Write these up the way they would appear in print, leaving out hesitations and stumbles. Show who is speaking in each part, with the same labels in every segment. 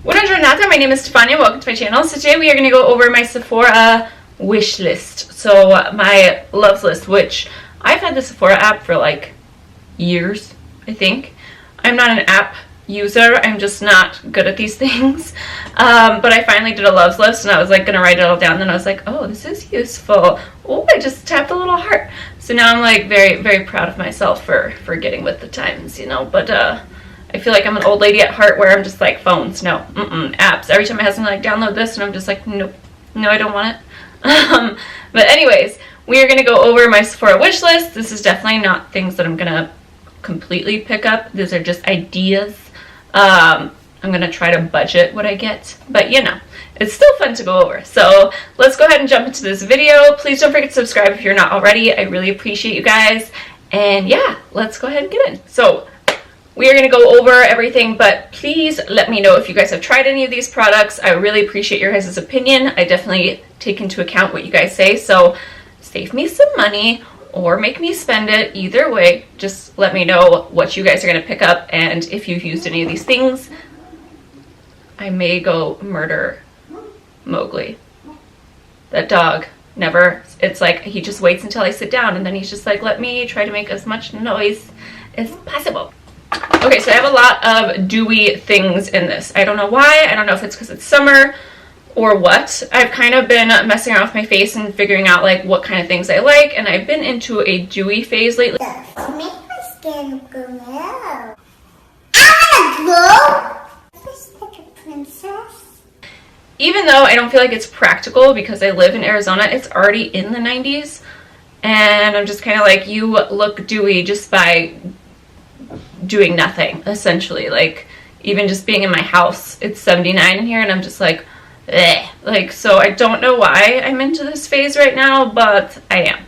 Speaker 1: Buona giornata, my name is Stefania, welcome to my channel. So today we are going to go over my Sephora wish list. So my loves list, which I've had the Sephora app for like years, I think. I'm not an app user, I'm just not good at these things. But I finally did a loves list and I was like going to write it all down. Then I was like, oh, this is useful. Oh, I just tapped a little heart. So now I'm like very, very proud of myself for getting with the times, you know. But I feel like I'm an old lady at heart where I'm just like, phones, no, apps. Every time my husband like, download this, and I'm just like, nope, no, I don't want it. But anyways, we are going to go over my Sephora wish list. This is definitely not things that I'm going to completely pick up. These are just ideas. I'm going to try to budget what I get, but you know, it's still fun to go over. So let's go ahead and jump into this video. Please don't forget to subscribe if you're not already. I really appreciate you guys. And yeah, let's go ahead and get in. So we are going to go over everything, but please let me know if you guys have tried any of these products. I really appreciate your guys' opinion. I definitely take into account what you guys say, so save me some money or make me spend it. Either way, just let me know what you guys are going to pick up, and if you've used any of these things, I may go murder Mowgli. That dog never, it's like he just waits until I sit down, and then he's just like, let me try to make as much noise as possible. Okay, so I have a lot of dewy things in this. I don't know why. I don't know if it's because it's summer or what. I've kind of been messing around with my face and figuring out like what kind of things I like, and I've been into a dewy phase lately.
Speaker 2: To make my skin glow. I wanna glow! Just like a princess.
Speaker 1: Even though I don't feel like it's practical because I live in Arizona, it's already in the 90s, and I'm just kind of like, you look dewy just by doing nothing, essentially. Like, even just being in my house, it's 79 in here, and I'm just like, eh. Like, so I don't know why I'm into this phase right now, but I am.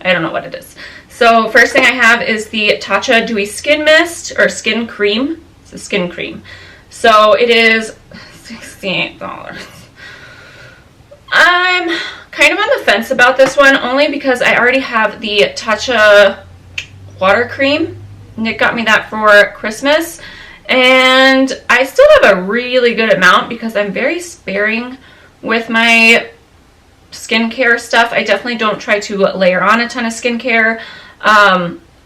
Speaker 1: I don't know what it is. So first thing I have is the Tatcha Dewy Skin Mist, or Skin Cream. It's a skin cream. So it is $68. I'm kind of on the fence about this one, only because I already have the Tatcha water cream. Nick got me that for Christmas, and I still have a really good amount because I'm very sparing with my skincare stuff. I definitely don't try to layer on a ton of skincare.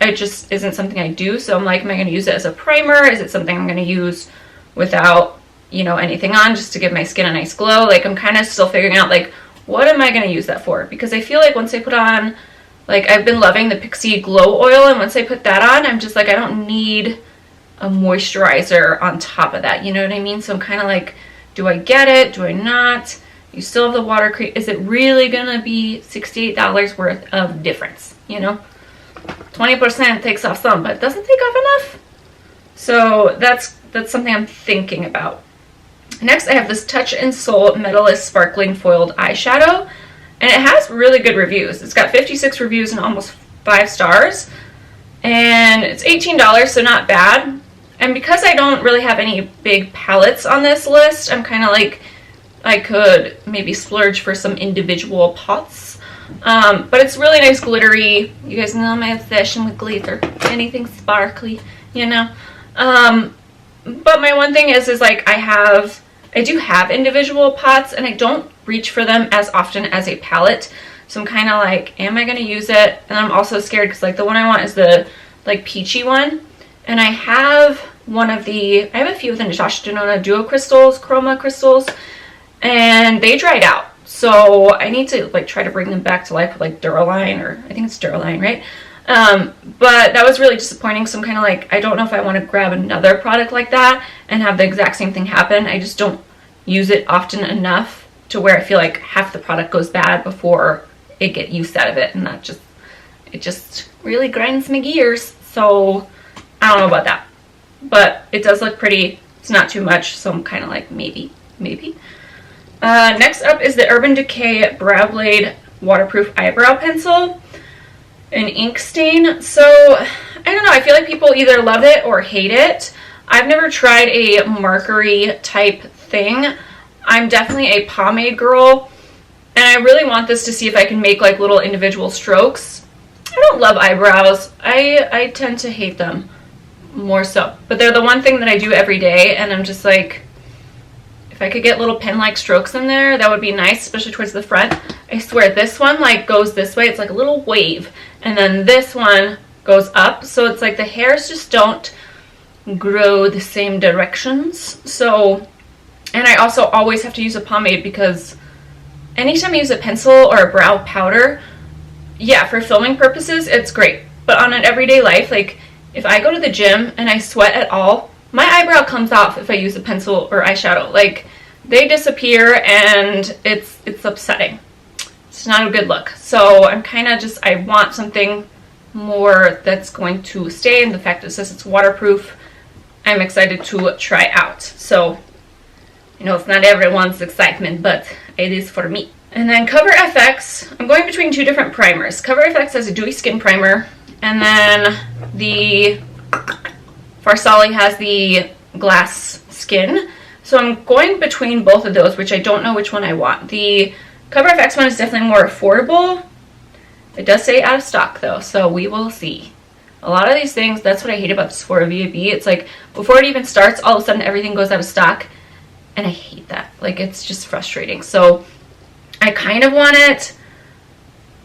Speaker 1: It just isn't something I do, so I'm like, am I going to use it as a primer? Is it something I'm going to use without, you know, anything on, just to give my skin a nice glow? Like, I'm kind of still figuring out, like, what am I going to use that for? Because I feel like once I put on, like, I've been loving the Pixie Glow Oil, and once I put that on, I'm just like, I don't need a moisturizer on top of that, you know what I mean? So I'm kind of like, do I get it? Do I not? You still have the water cream. Is it really gonna be $68 worth of difference, you know? 20% takes off some, but it doesn't take off enough. So that's something I'm thinking about. Next, I have this Touch and Soul Metalist Sparkling Foiled Eyeshadow. And it has really good reviews. It's got 56 reviews and almost 5 stars. And it's $18, so not bad. And because I don't really have any big palettes on this list, I'm kind of like, I could maybe splurge for some individual pots. But it's really nice glittery. You guys know my obsession with glitter. Anything sparkly, you know. But my one thing is like, I do have individual pots, and I don't reach for them as often as a palette. So I'm kind of like, am I going to use it? And I'm also scared because like the one I want is the like peachy one. And I have I have a few of the Natasha Denona Duo Crystals, Chroma Crystals, and they dried out. So I need to like try to bring them back to life with like Duraline, or I think it's Duraline, right? But that was really disappointing. So I'm kind of like, I don't know if I want to grab another product like that and have the exact same thing happen. I just don't use it often enough to where I feel like half the product goes bad before I get use out of it, and it just really grinds my gears. So I don't know about that, but it does look pretty. It's not too much, so I'm kind of like, maybe. Next up is the Urban Decay Brow Blade Waterproof Eyebrow Pencil, an ink stain. So I don't know, I feel like people either love it or hate it. I've never tried a markery type thing. I'm definitely a pomade girl, and I really want this to see if I can make like little individual strokes. I don't love eyebrows. I tend to hate them more so, but they're the one thing that I do every day, and I'm just like, If I could get little pen-like strokes in there, that would be nice, especially towards the front. I swear, this one like goes this way. It's like a little wave. And then this one goes up. So it's like the hairs just don't grow the same directions. So, and I also always have to use a pomade because anytime I use a pencil or a brow powder, yeah, for filming purposes, it's great. But on an everyday life, like if I go to the gym and I sweat at all, my eyebrow comes off if I use a pencil or eyeshadow. Like, they disappear and it's upsetting. It's not a good look. So I'm kind of just, I want something more that's going to stay. And the fact that it says it's waterproof, I'm excited to try out. So, you know, it's not everyone's excitement, but it is for me. And then Cover FX, I'm going between two different primers. Cover FX has a dewy skin primer, and then the Farsali has the glass skin. So I'm going between both of those, which I don't know which one I want. The Cover FX one is definitely more affordable. It does say out of stock though, so we will see. A lot of these things, that's what I hate about the Sephora Vib. It's like before it even starts, all of a sudden everything goes out of stock. And I hate that. Like, it's just frustrating. So I kind of want it,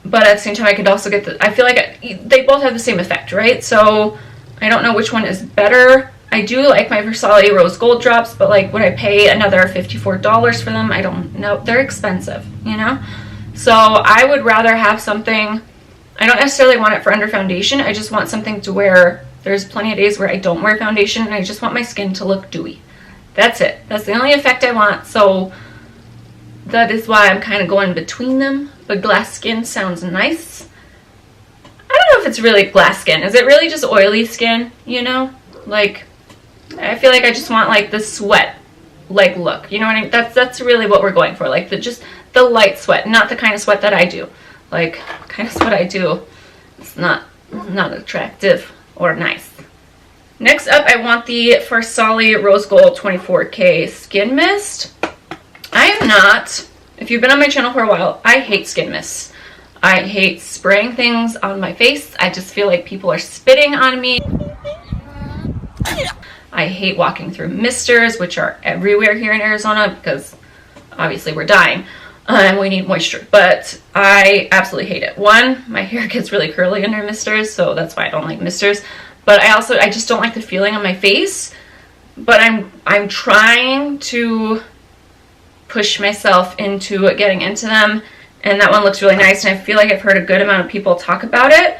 Speaker 1: but at the same time I could also get the, I feel like they both have the same effect, right? So I don't know which one is better. I do like my Versailles Rose Gold drops, but like, would I pay another $54 for them? I don't know. They're expensive, you know? So I would rather have something, I don't necessarily want it for under foundation. I just want something to where there's plenty of days where I don't wear foundation and I just want my skin to look dewy. That's it. That's the only effect I want. So that is why I'm kind of going between them. But glass skin sounds nice. I don't know if it's really glass skin. Is it really just oily skin, you know? Like, I feel like I just want like the sweat like look. You know what I mean? That's really what we're going for. Like just the light sweat, not the kind of sweat that I do. Like, kind of sweat I do, it's not attractive or nice. Next up, I want the Farsali Rose Gold 24K Skin Mist. I am not, if you've been on my channel for a while, I hate skin mists. I hate spraying things on my face. I just feel like people are spitting on me. I hate walking through misters, which are everywhere here in Arizona because obviously we're dying and we need moisture. But I absolutely hate it. One, my hair gets really curly under misters, so that's why I don't like misters. But I just don't like the feeling on my face. But I'm trying to push myself into getting into them. And that one looks really nice. And I feel like I've heard a good amount of people talk about it.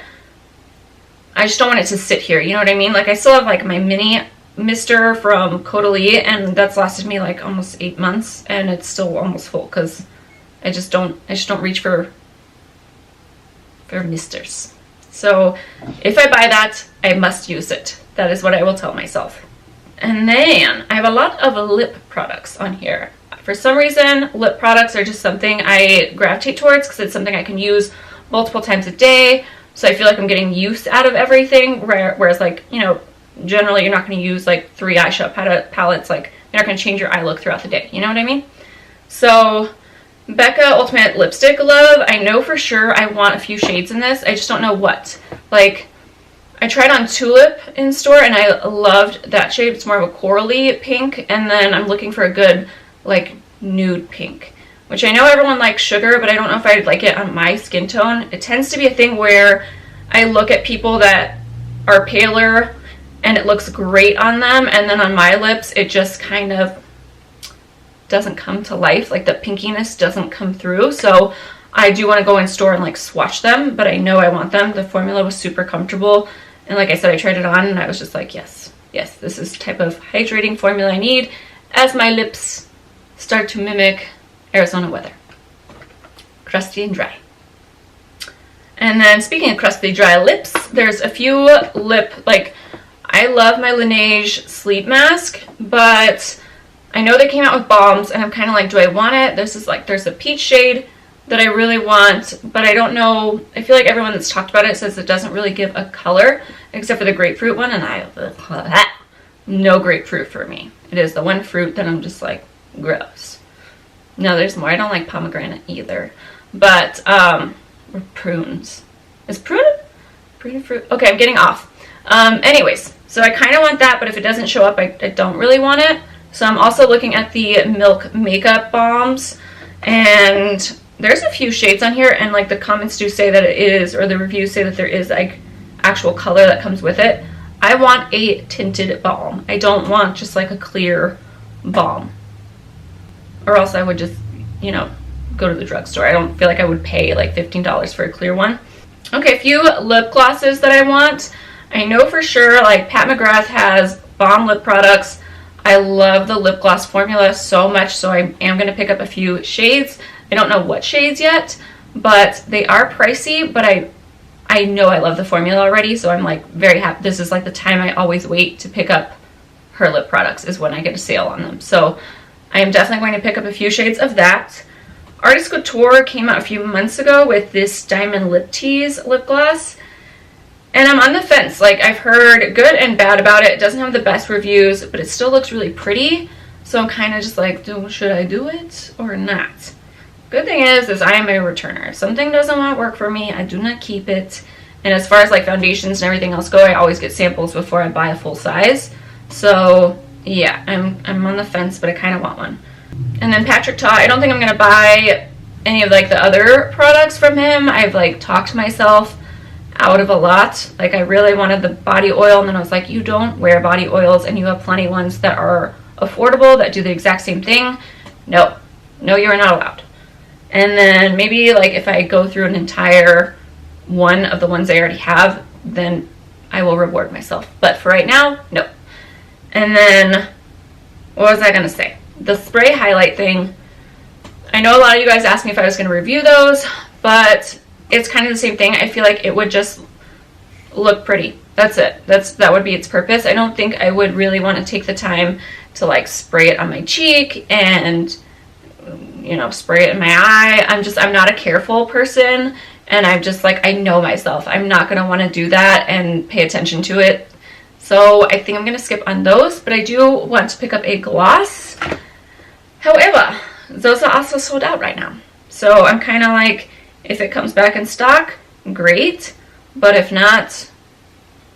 Speaker 1: I just don't want it to sit here. You know what I mean? Like, I still have like my mini mister from Caudalie, and that's lasted me like almost 8 months. And it's still almost full because I just don't reach for misters. So if I buy that, I must use it. That is what I will tell myself. And then I have a lot of lip products on here. For some reason, lip products are just something I gravitate towards because it's something I can use multiple times a day. So I feel like I'm getting use out of everything. Whereas, like, you know, generally you're not going to use like 3 eyeshadow palettes. Like, you're not going to change your eye look throughout the day. You know what I mean? So Becca Ultimate Lipstick Love. I know for sure I want a few shades in this. I just don't know what. Like, I tried on Tulip in store and I loved that shade. It's more of a corally pink. And then I'm looking for a good, like, nude pink, which I know everyone likes sugar, but I don't know if I'd like it on my skin tone. It tends to be a thing where I look at people that are paler and it looks great on them, and then on my lips it just kind of doesn't come to life. Like, the pinkiness doesn't come through. So I do want to go in store and like swatch them, but I know I want them. The formula was super comfortable, and like I said, I tried it on and I was just like, yes, this is the type of hydrating formula I need as my lips start to mimic Arizona weather. Crusty and dry. And then speaking of crusty dry lips, there's a few lip, like, I love my Laneige sleep mask, but I know they came out with balms and I'm kind of like, do I want it? There's a peach shade that I really want, but I don't know. I feel like everyone that's talked about it says it doesn't really give a color except for the grapefruit one, and no grapefruit for me. It is the one fruit that I'm just like, gross. No, there's more. I don't like pomegranate either. But, or prunes. Is prune a fruit? Okay, I'm getting off. Anyways, so I kind of want that, but if it doesn't show up, I don't really want it. So I'm also looking at the Milk Makeup Balms, and there's a few shades on here, and like the comments do say that it is, or the reviews say that there is like actual color that comes with it. I want a tinted balm. I don't want just like a clear balm, or else I would just, you know, go to the drugstore. I don't feel like I would pay like $15 for a clear one. Okay, a few lip glosses that I want. I know for sure like Pat McGrath has bomb lip products. I love the lip gloss formula so much, so I am going to pick up a few shades. I don't know what shades yet, but they are pricey, but I know I love the formula already, so I'm like very happy. This is like the time I always wait to pick up her lip products, is when I get a sale on them. So I am definitely going to pick up a few shades of that. Artist Couture came out a few months ago with this Diamond Lip Tease lip gloss, and I'm on the fence. Like, I've heard good and bad about it. It doesn't have the best reviews, but it still looks really pretty, so I'm kind of just like, should I do it or not? Good thing is I am a returner. If something doesn't want to work for me, I do not keep it. And as far as like foundations and everything else go, I always get samples before I buy a full size. So yeah, I'm on the fence, but I kind of want one. And then Patrick Ta, I don't think I'm going to buy any of like the other products from him. I've like talked myself out of a lot. Like, I really wanted the body oil, and then I was like, you don't wear body oils, and you have plenty of ones that are affordable that do the exact same thing. No, you are not allowed. And then maybe like if I go through an entire one of the ones I already have, then I will reward myself. But for right now, no. And then, what was I going to say? The spray highlight thing. I know a lot of you guys asked me if I was going to review those, but it's kind of the same thing. I feel like it would just look pretty. That's it. That would be its purpose. I don't think I would really want to take the time to like spray it on my cheek and, you know, spray it in my eye. I'm not a careful person, and I'm just like, I know myself. I'm not going to want to do that and pay attention to it. So I think I'm going to skip on those, but I do want to pick up a gloss. However, those are also sold out right now. So I'm kind of like, if it comes back in stock, great. But if not,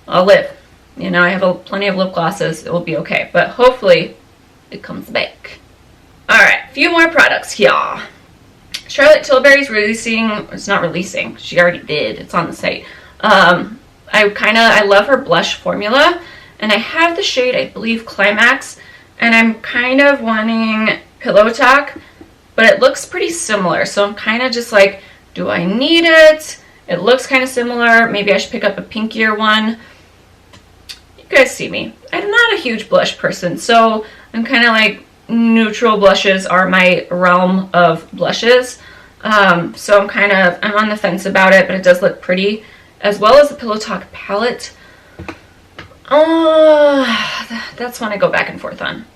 Speaker 1: I'll live. You know, I have plenty of lip glosses. It will be okay. But hopefully it comes back. Alright, a few more products here. Charlotte Tilbury's releasing, it's not releasing, she already did, it's on the site. I love her blush formula, and I have the shade, I believe, Climax, and I'm kind of wanting Pillow Talk, but it looks pretty similar, so I'm kind of just like, do I need it? It looks kind of similar. Maybe I should pick up a pinkier one. You guys see me. I'm not a huge blush person, so I'm kind of like, neutral blushes are my realm of blushes. So I'm on the fence about it, but it does look pretty, as well as the Pillow Talk palette. That's one I go back and forth on.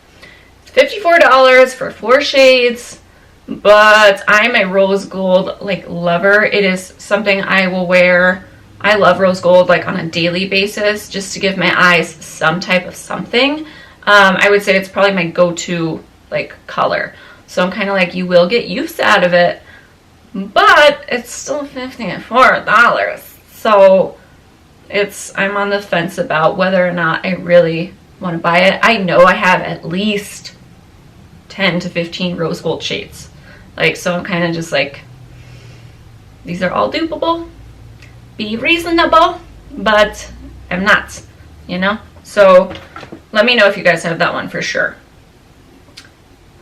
Speaker 1: It's $54 for 4 shades, but I'm a rose gold like lover. It is something I will wear. I love rose gold like on a daily basis, just to give my eyes some type of something. I would say it's probably my go-to like color. So I'm kind of like, you will get use out of it, but it's still $54. So I'm on the fence about whether or not I really want to buy it. I know I have at least 10 to 15 rose gold shades. Like, so I'm kind of just like, these are all dupable. Be reasonable, but I'm not, you know? So let me know if you guys have that one for sure.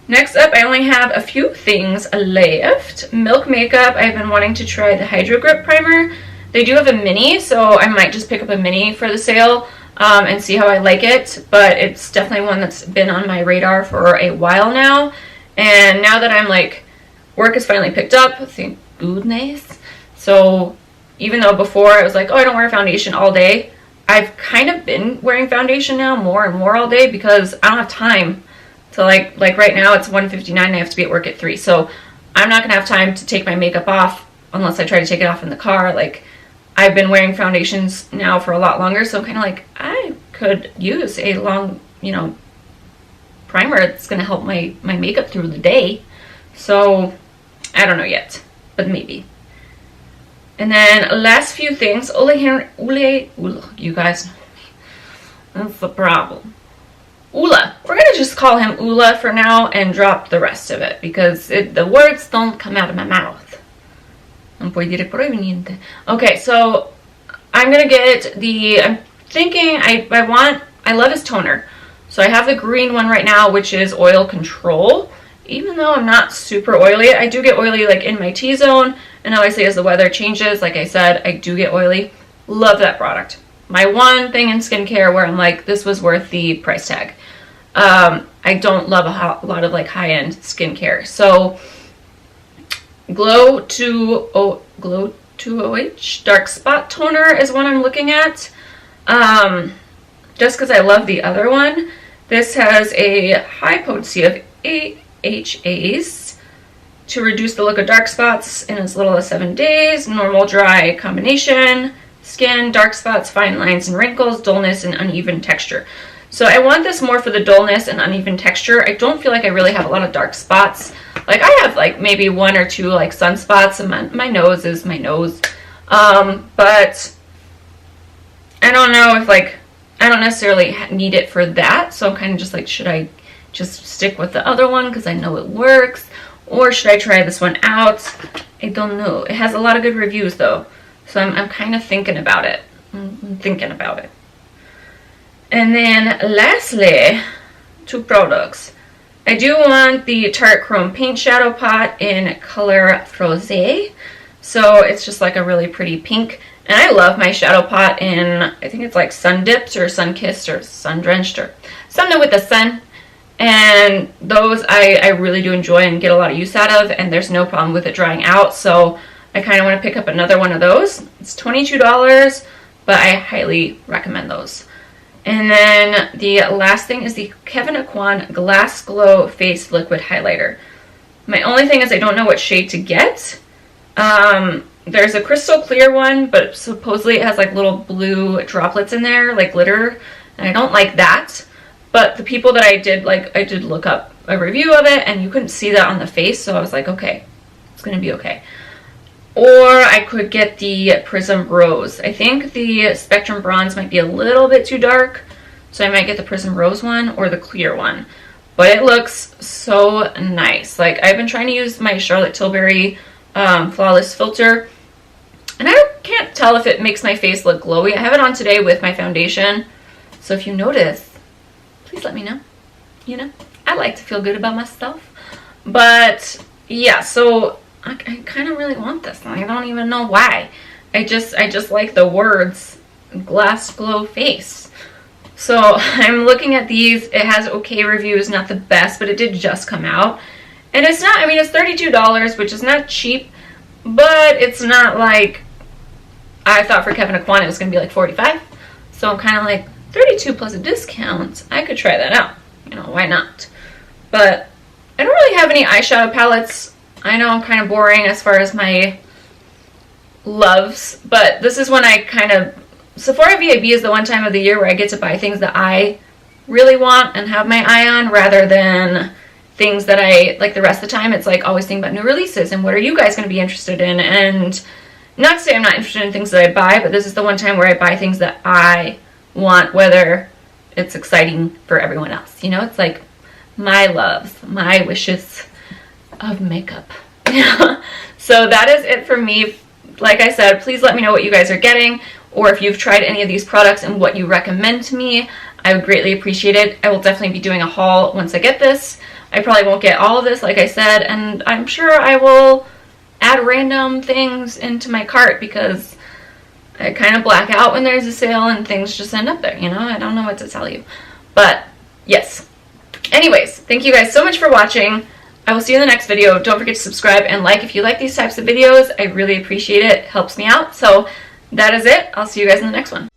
Speaker 1: Next up, I only have a few things left. Milk Makeup, I've been wanting to try the Hydro Grip Primer. They do have a mini, so I might just pick up a mini for the sale and see how I like it. But it's definitely one that's been on my radar for a while now. And now that I'm like, work has finally picked up, thank goodness. So even though before I was like, oh, I don't wear foundation all day, I've kind of been wearing foundation now more and more all day because I don't have time to like right now it's 1:59 and I have to be at work at 3. So I'm not going to have time to take my makeup off unless I try to take it off in the car. Like, I've been wearing foundations now for a lot longer, so I'm kind of like, I could use a long, you know, primer that's going to help my makeup through the day. So I don't know yet, but maybe. And then last few things, you guys, that's the problem. Ula. We're going to just call him Ula for now and drop the rest of it because the words don't come out of my mouth. Non puoi dire proprio niente. Okay, so I'm going to get I'm thinking I love his toner. So I have the green one right now, which is Oil Control. Even though I'm not super oily, I do get oily like in my T-zone. And obviously as the weather changes, like I said, I do get oily. Love that product. My one thing in skincare where I'm like, this was worth the price tag. I don't love a lot of like high-end skincare. So Glow 2OH Dark Spot Toner is what I'm looking at. Just because I love the other one. This has a high potency of AHAs to reduce the look of dark spots in as little as 7 days. Normal dry combination. Skin, dark spots, fine lines and wrinkles, dullness and uneven texture. So I want this more for the dullness and uneven texture. I don't feel like I really have a lot of dark spots. Like I have like maybe 1 or 2 like sunspots, and my nose is my nose. But I don't know if like, I don't necessarily need it for that. So I'm kind of just like, should I just stick with the other one because I know it works? Or should I try this one out? I don't know. It has a lot of good reviews though. So I'm kind of thinking about it. I'm thinking about it. And then lastly, 2 products. I do want the Tarte Chrome Paint Shadow Pot in color Frosé. So it's just like a really pretty pink. And I love my shadow pot in, I think it's like Sun Dipped or Sun Kissed or Sun Drenched or something with the sun. And those I really do enjoy and get a lot of use out of. And there's no problem with it drying out. So I kind of want to pick up another one of those. It's $22, but I highly recommend those. And then the last thing is the Kevyn Aucoin Glass Glow Face Liquid Highlighter. My only thing is I don't know what shade to get. There's a crystal clear one, but supposedly it has like little blue droplets in there, like glitter, and I don't like that. But the people that I did look up a review of it, and you couldn't see that on the face, so I was like, okay, it's gonna be okay. Or I could get the Prism Rose. I think the Spectrum Bronze might be a little bit too dark, so I might get the Prism Rose one or the clear one. But it looks so nice. Like, I've been trying to use my Charlotte Tilbury Flawless Filter, and I can't tell if it makes my face look glowy. I have it on today with my foundation, so if you notice, please let me know. You know, I like to feel good about myself. But yeah, so I kind of really want this. I don't even know why. I just like the words Glass Glow Face. So I'm looking at these. It has okay reviews, not the best, but it did just come out. And it's not, I mean, it's $32, which is not cheap, but it's not like, I thought for Kevyn Aucoin it was going to be like $45. So I'm kind of like, $32 plus a discount, I could try that out. You know, why not? But I don't really have any eyeshadow palettes. I know I'm kind of boring as far as my loves, but this is when I kind of, Sephora Vib is the one time of the year where I get to buy things that I really want and have my eye on, rather than things that I, like the rest of the time, it's like always thinking about new releases and what are you guys going to be interested in. And not to say I'm not interested in things that I buy, but this is the one time where I buy things that I want, whether it's exciting for everyone else. You know, it's like my loves, my wishes of makeup. So that is it for me. Like I said, please let me know what you guys are getting, or if you've tried any of these products and what you recommend to me. I would greatly appreciate it. I will definitely be doing a haul once I get this. I probably won't get all of this, like I said, and I'm sure I will add random things into my cart because I kind of black out when there's a sale and things just end up there, you know? I don't know what to tell you. But, yes. Anyways, thank you guys so much for watching. I will see you in the next video. Don't forget to subscribe and like if you like these types of videos. I really appreciate it. It helps me out. So, that is it. I'll see you guys in the next one.